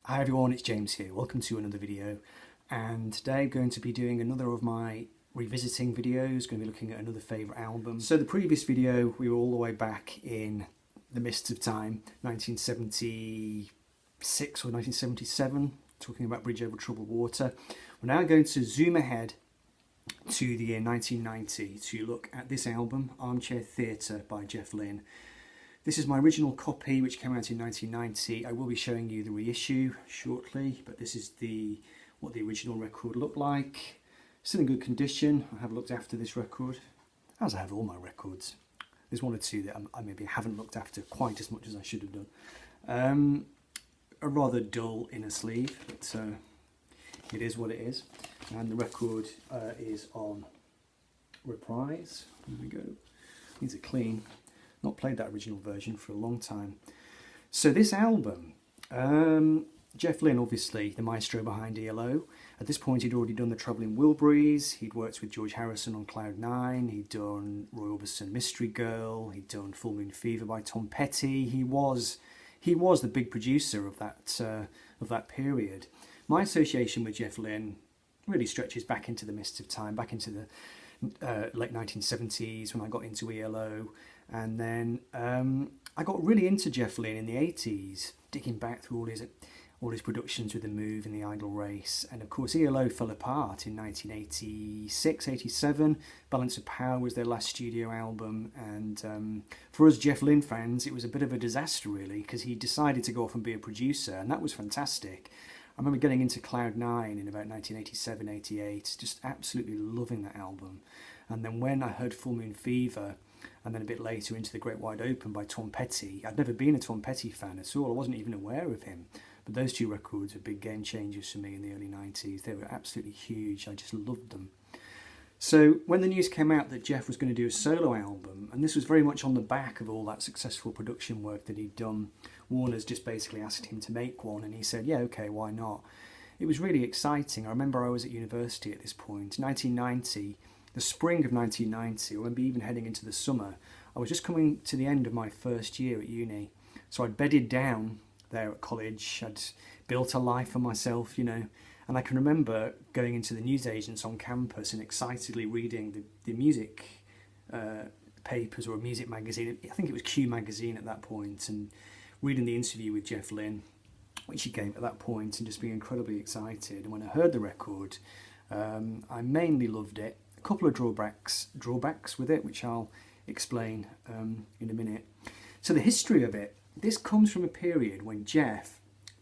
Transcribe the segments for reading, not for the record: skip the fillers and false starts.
Hi everyone, it's James here. Welcome to another video, and today I'm going to be doing another of my revisiting videos. Going to be looking at another favourite album. So the previous video we were all the way back in the mists of time, 1976 or 1977, talking about Bridge Over Troubled Water. We're now going to zoom ahead to the year 1990 to look at this album, Armchair Theatre by Jeff Lynne. This is my original copy, which came out in 1990. I will be showing you the reissue shortly, but this is what the original record looked like. Still in good condition. I have looked after this record, as I have all my records. There's one or two that I maybe haven't looked after quite as much as I should have done. A rather dull inner sleeve, but it is what it is. And the record is on reprise. There we go. Needs a clean. Not played that original version for a long time. So this album, Jeff Lynne, obviously the maestro behind ELO. At this point he'd already done the Travelling Wilburys, he'd worked with George Harrison on Cloud 9, he'd done Roy Orbison Mystery Girl, he'd done Full Moon Fever by Tom Petty. He was the big producer of that period. My association with Jeff Lynne really stretches back into the mists of time, back into the late 1970s when I got into ELO, and then I got really into Jeff Lynne in the 80s, digging back through all his productions with The Move and The Idle Race, and of course ELO fell apart in 1986, 87. Balance of Power was their last studio album, and for us Jeff Lynne fans it was a bit of a disaster really, because he decided to go off and be a producer, and that was fantastic. I remember getting into Cloud 9 in about 1987, 88, just absolutely loving that album. And then when I heard Full Moon Fever, and then a bit later into The Great Wide Open by Tom Petty, I'd never been a Tom Petty fan at all, I wasn't even aware of him. But those two records were big game changers for me in the early 90s. They were absolutely huge, I just loved them. So when the news came out that Jeff was going to do a solo album, and this was very much on the back of all that successful production work that he'd done, Warner's just basically asked him to make one, and he said, yeah, okay, why not? It was really exciting. I remember I was at university at this point, 1990, the spring of 1990, I remember even heading into the summer. I was just coming to the end of my first year at uni, so I'd bedded down there at college, I'd built a life for myself, you know, and I can remember going into the newsagents on campus and excitedly reading the music papers or a music magazine. I think it was Q magazine at that point, and reading the interview with Jeff Lynne, which he gave at that point, and just being incredibly excited. And when I heard the record, I mainly loved it. A couple of drawbacks with it, which I'll explain in a minute. So the history of it, this comes from a period when Jeff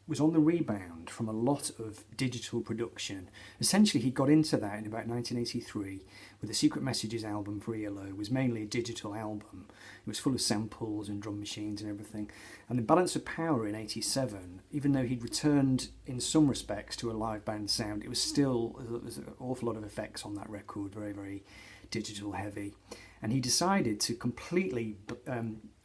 was on the rebound from a lot of digital production. Essentially he got into that in about 1983 with the Secret Messages album for ELO. It was mainly a digital album. It was full of samples and drum machines and everything. And the Balance of Power in 87, even though he'd returned in some respects to a live band sound, it was still, there was an awful lot of effects on that record, very, very digital heavy. And he decided to completely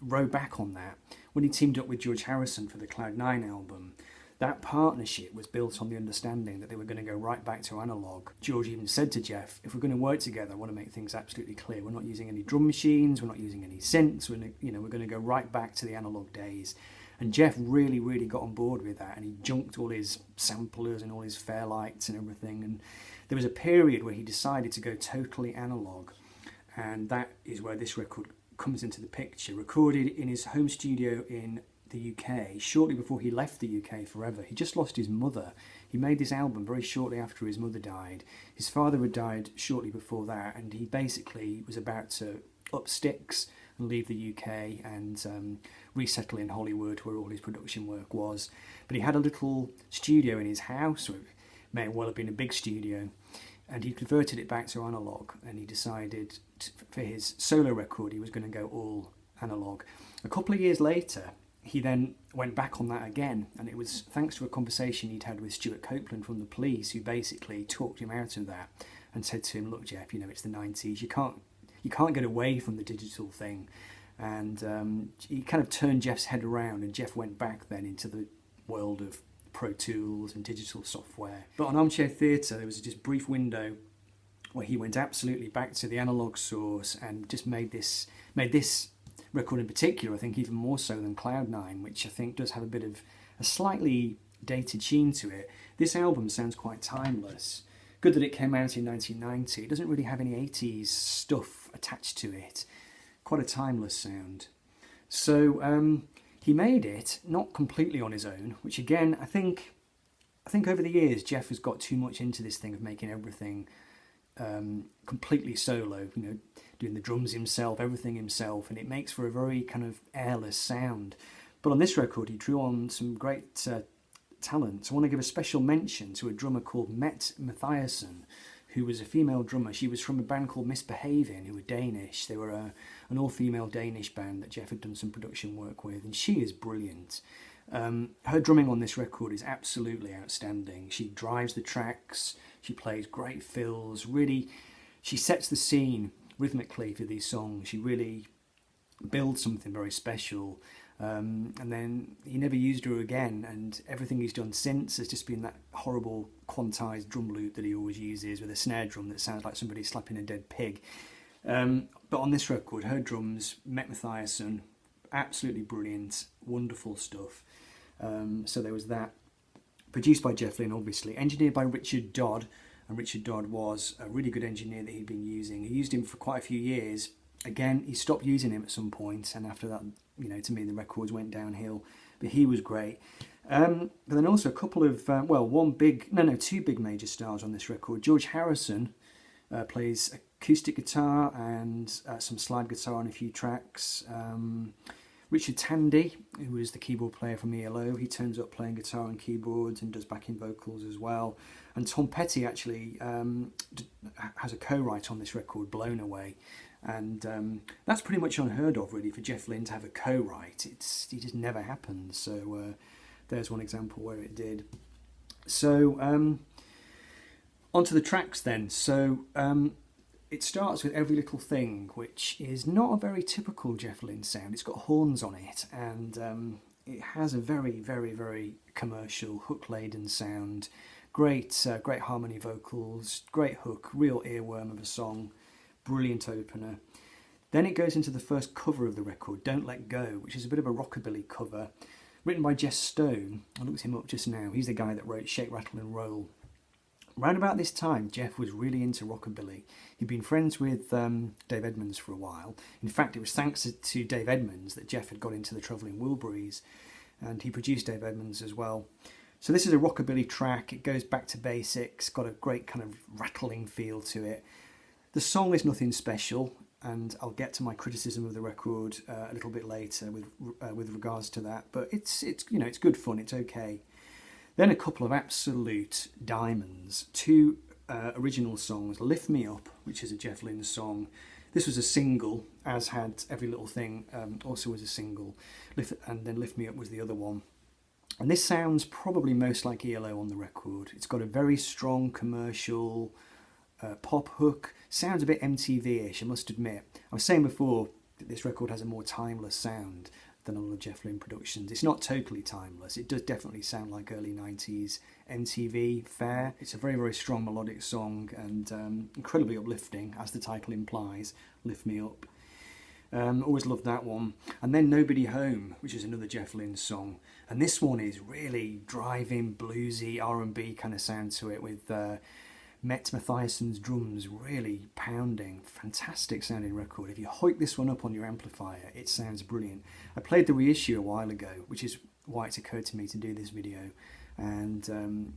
row back on that when he teamed up with George Harrison for the Cloud 9 album. That partnership was built on the understanding that they were going to go right back to analog. George even said to Jeff, if we're going to work together, I want to make things absolutely clear. We're not using any drum machines, we're not using any synths, we're going to go right back to the analog days. And Jeff really, really got on board with that, and he junked all his samplers and all his Fairlights and everything. And there was a period where he decided to go totally analog, and that is where this record comes into the picture. Recorded in his home studio in the UK shortly before he left the UK forever. He just lost his mother. He made this album very shortly after his mother died. His father had died shortly before that, and he basically was about to up sticks and leave the UK and resettle in Hollywood, where all his production work was. But he had a little studio in his house, or it may well have been a big studio, and he converted it back to analog, and he decided for his solo record he was going to go all analog. A couple of years later he then went back on that again, and it was thanks to a conversation he'd had with Stuart Copeland from the Police, who basically talked him out of that and said to him, look Jeff, you know, it's the 90s, you can't get away from the digital thing. And he kind of turned Jeff's head around, and Jeff went back then into the world of Pro Tools and digital software. But on Armchair Theatre there was just a brief window where he went absolutely back to the analog source and just made this record in particular, I think even more so than Cloud 9, which I think does have a bit of a slightly dated sheen to it. This album sounds quite timeless. Good that it came out in 1990. It doesn't really have any 80s stuff attached to it. Quite a timeless sound. So he made it not completely on his own, which again, I think over the years Jeff has got too much into this thing of making everything completely solo, you know, doing the drums himself, everything himself, and it makes for a very kind of airless sound. But on this record he drew on some great talent. I want to give a special mention to a drummer called Mette Mathiasen, who was a female drummer. She was from a band called Misbehaving, who were Danish. They were an all-female Danish band that Jeff had done some production work with, and she is brilliant. Her drumming on this record is absolutely outstanding. She drives the tracks, she plays great fills, really, she sets the scene rhythmically for these songs. She really builds something very special. And then he never used her again, and everything he's done since has just been that horrible quantized drum loop that he always uses with a snare drum that sounds like somebody slapping a dead pig. But on this record, her drums, Mette Mathiasen, absolutely brilliant, wonderful stuff. So there was that. Produced by Jeff Lynne, obviously. Engineered by Richard Dodd, and Richard Dodd was a really good engineer that he'd been using. He used him for quite a few years. Again, he stopped using him at some point, and after that, you know, to me the records went downhill. But he was great. But then also a couple of, two big major stars on this record. George Harrison plays acoustic guitar and some slide guitar on a few tracks. Richard Tandy, who was the keyboard player from ELO, he turns up playing guitar and keyboards and does backing vocals as well. And Tom Petty actually has a co-write on this record, Blown Away. And that's pretty much unheard of, really, for Jeff Lynne to have a co-write. It just never happens. So there's one example where it did. So onto the tracks then. So it starts with Every Little Thing, which is not a very typical Jeff Lynne sound. It's got horns on it, and it has a very, very, very commercial, hook-laden sound. Great harmony vocals, great hook, real earworm of a song. Brilliant opener. Then it goes into the first cover of the record, Don't Let Go, which is a bit of a rockabilly cover, written by Jess Stone. I looked him up just now. He's the guy that wrote Shake, Rattle and Roll. Round about this time, Jeff was really into rockabilly. He'd been friends with Dave Edmunds for a while. In fact, it was thanks to Dave Edmunds that Jeff had got into the Travelling Wilburys, and he produced Dave Edmunds as well. So this is a rockabilly track. It goes back to basics, got a great kind of rattling feel to it. The song is nothing special, and I'll get to my criticism of the record a little bit later with regards to that. But it's good fun. It's okay. Then a couple of absolute diamonds. Two original songs. Lift Me Up, which is a Jeff Lynne song. This was a single, as had Every Little Thing also was a single. And then Lift Me Up was the other one. And this sounds probably most like ELO on the record. It's got a very strong commercial pop hook. Sounds a bit MTV-ish, I must admit. I was saying before that this record has a more timeless sound than all the Jeff Lynne productions. It's not totally timeless. It does definitely sound like early 90s MTV fare. It's a very, very strong melodic song and incredibly uplifting, as the title implies, Lift Me Up. Always loved that one. And then Nobody Home, which is another Jeff Lynne song. And this one is really driving, bluesy, R&B kind of sound to it with Mette Mathiasen's drums really pounding. Fantastic sounding record. If you hoik this one up on your amplifier, it sounds brilliant. I played the reissue a while ago, which is why it's occurred to me to do this video. And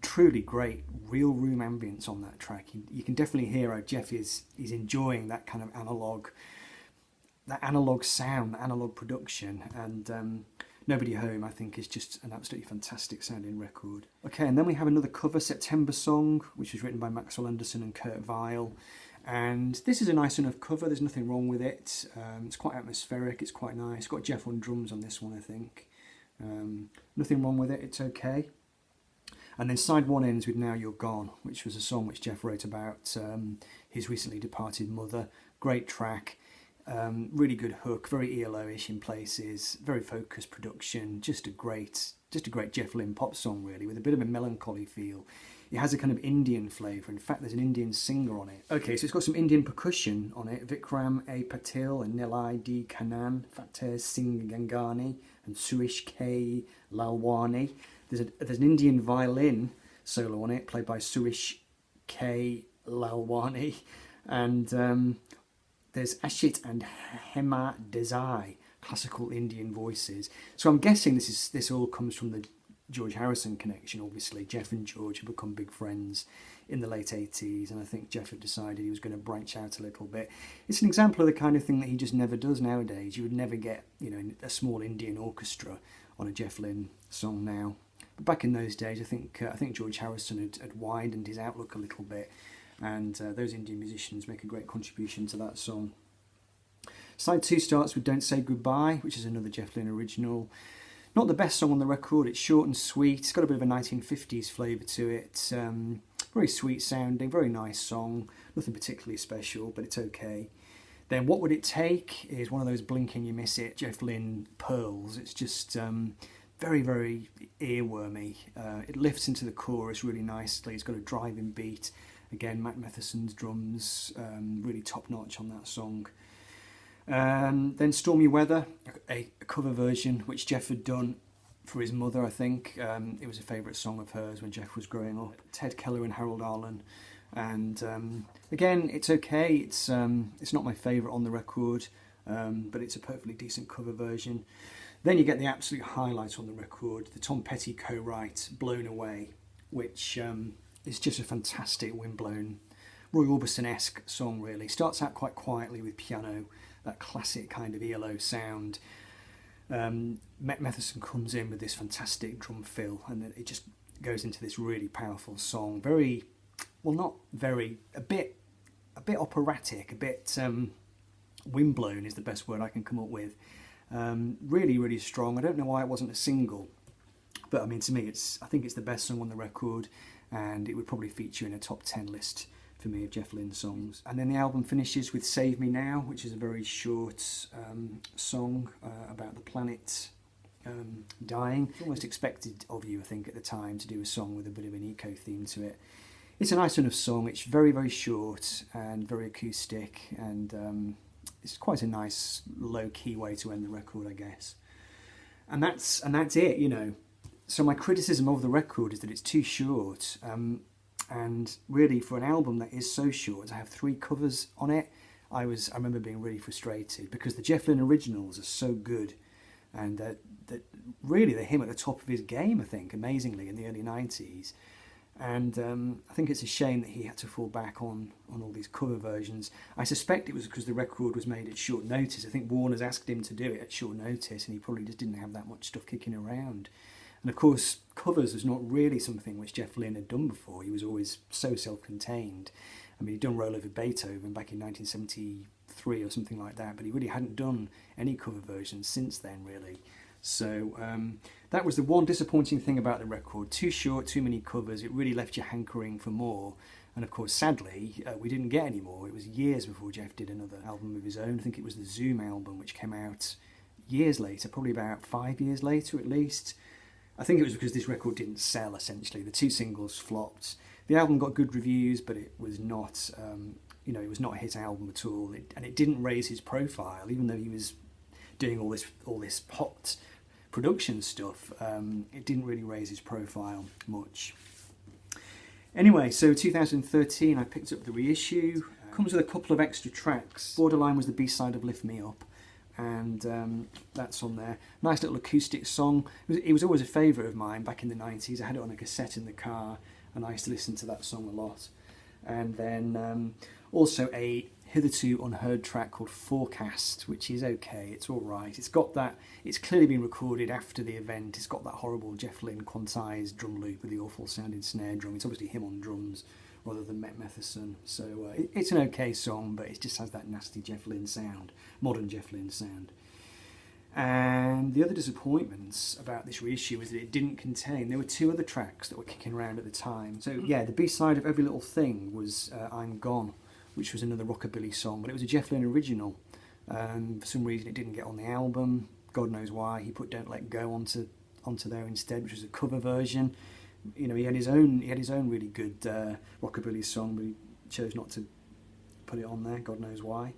truly great real room ambience on that track. You can definitely hear how Jeff he's enjoying that kind of analog sound, that analog production. And Nobody Home, I think, is just an absolutely fantastic sounding record. Okay, and then we have another cover, September Song, which was written by Maxwell Anderson and Kurt Weill. And this is a nice enough cover, there's nothing wrong with it. It's quite atmospheric, it's quite nice. It's got Jeff on drums on this one, I think. Nothing wrong with it, it's okay. And then side one ends with Now You're Gone, which was a song which Jeff wrote about his recently departed mother. Great track. Really good hook, very ELO-ish in places, very focused production, just a great Jeff Lynne pop song really, with a bit of a melancholy feel. It has a kind of Indian flavour. In fact, there's an Indian singer on it. Okay, so it's got some Indian percussion on it. Vikram A. Patil and Nilai D. Kannan, Fateh Singh Gangani and Suish K. Lalwani. There's an Indian violin solo on it, played by Suresh K. Lalwani, and there's Ashit and Hema Desai, classical Indian voices. So I'm guessing this all comes from the George Harrison connection. Obviously, Jeff and George have become big friends in the late 80s, and I think Jeff had decided he was going to branch out a little bit. It's an example of the kind of thing that he just never does nowadays. You would never get, a small Indian orchestra on a Jeff Lynne song now. But back in those days, I think George Harrison had widened his outlook a little bit, and those Indian musicians make a great contribution to that song. Side 2 starts with Don't Say Goodbye, which is another Jeff Lynne original. Not the best song on the record. It's short and sweet. It's got a bit of a 1950s flavour to it. Very sweet sounding, very nice song. Nothing particularly special, but it's okay. Then What Would It Take is one of those blink and you miss it Jeff Lynne pearls. It's just very, very earwormy. It lifts into the chorus really nicely. It's got a driving beat. Again, Matt Matheson's drums, really top notch on that song. Then Stormy Weather, a cover version which Jeff had done for his mother, I think. It was a favourite song of hers when Jeff was growing up. Ted Keller and Harold Arlen. And again, it's okay. It's not my favourite on the record, but it's a perfectly decent cover version. Then you get the absolute highlight on the record, the Tom Petty co-write, Blown Away, which is just a fantastic windblown, Roy Orbison-esque song, really. Starts out quite quietly with piano, that classic kind of ELO sound. Matheson comes in with this fantastic drum fill, and it just goes into this really powerful song. Very, well, not very, a bit operatic, a bit windblown is the best word I can come up with. Really, really strong. I don't know why it wasn't a single, but I mean, to me, I think it's the best song on the record, and it would probably feature in a top 10 list for me of Jeff Lynne songs. And then the album finishes with Save Me Now, which is a very short song about the planet dying. It's almost expected of you, I think, at the time to do a song with a bit of an eco theme to it. It's a nice enough song. It's very, very short and very acoustic, and it's quite a nice low-key way to end the record, I guess. And that's it, So my criticism of the record is that it's too short. And really, for an album that is so short, to have 3 covers on it, I remember being really frustrated, because the Jeff Lynne originals are so good, and that really they're him at the top of his game, I think, amazingly, in the early 90s. And I think it's a shame that he had to fall back on all these cover versions. I suspect it was because the record was made at short notice. I think Warner's asked him to do it at short notice, and he probably just didn't have that much stuff kicking around. And of course, covers was not really something which Jeff Lynne had done before. He was always so self-contained. I mean, he'd done Roll Over Beethoven back in 1973 or something like that, but he really hadn't done any cover versions since then, really. So that was the one disappointing thing about the record. Too short, too many covers. It really left you hankering for more. And of course, sadly, we didn't get any more. It was years before Jeff did another album of his own. I think it was the Zoom album, which came out years later, probably about 5 years later at least. I think it was because this record didn't sell, essentially. The 2 singles flopped. The album got good reviews, but it was not, it was not a hit album at all. And it didn't raise his profile, even though he was doing all this hot production stuff. It didn't really raise his profile much. Anyway, so 2013, I picked up the reissue. Comes with a couple of extra tracks. Borderline was the B-side of Lift Me Up, and that's on there. Nice little acoustic song. It was always a favourite of mine back in the 90s. I had it on a cassette in the car, and I used to listen to that song a lot. And then also a hitherto unheard track called Forecast, which is okay, it's alright. It's clearly been recorded after the event. It's got that horrible Jeff Lynne quantized drum loop with the awful sounding snare drum. It's obviously him on drums rather than Met Matheson. So it's an okay song, but it just has that nasty Jeff Lynne sound, modern Jeff Lynne sound. And the other disappointments about this reissue is that it didn't contain, there were 2 other tracks that were kicking around at the time. So yeah, the B-side of Every Little Thing was I'm Gone, which was another rockabilly song, but it was a Jeff Lynne original. For some reason it didn't get on the album, God knows why. He put Don't Let Go onto there instead, which was a cover version. He had his own really good rockabilly song, but he chose not to put it on there, God knows why.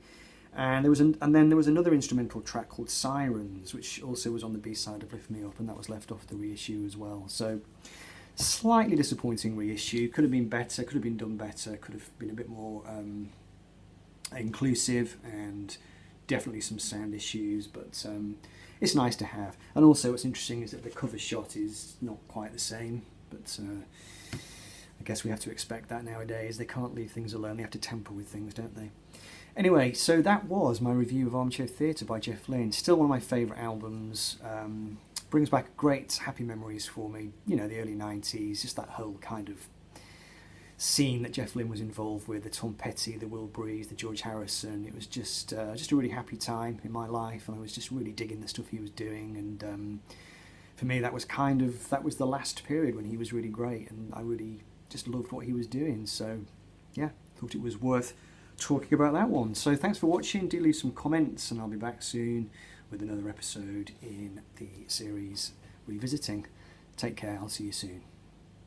And then there was another instrumental track called Sirens, which also was on the B-side of Lift Me Up, and that was left off the reissue as well. So slightly disappointing reissue. Could have been better, could have been done better, could have been a bit more inclusive, and definitely some sound issues, but it's nice to have. And also what's interesting is that the cover shot is not quite the same, but I guess we have to expect that nowadays. They can't leave things alone, they have to tamper with things, don't they? Anyway, so that was my review of Armchair Theatre by Jeff Lynne. Still one of my favourite albums. Brings back great happy memories for me. You know, the early 90s, just that whole kind of scene that Jeff Lynne was involved with, the Tom Petty, the Will Breeze, the George Harrison. It was just a really happy time in my life, and I was just really digging the stuff he was doing. And for me, that was the last period when he was really great, and I really just loved what he was doing. So yeah, thought it was worth talking about that one. So thanks for watching. Do leave some comments, and I'll be back soon with another episode in the series Revisiting. Take care, I'll see you soon.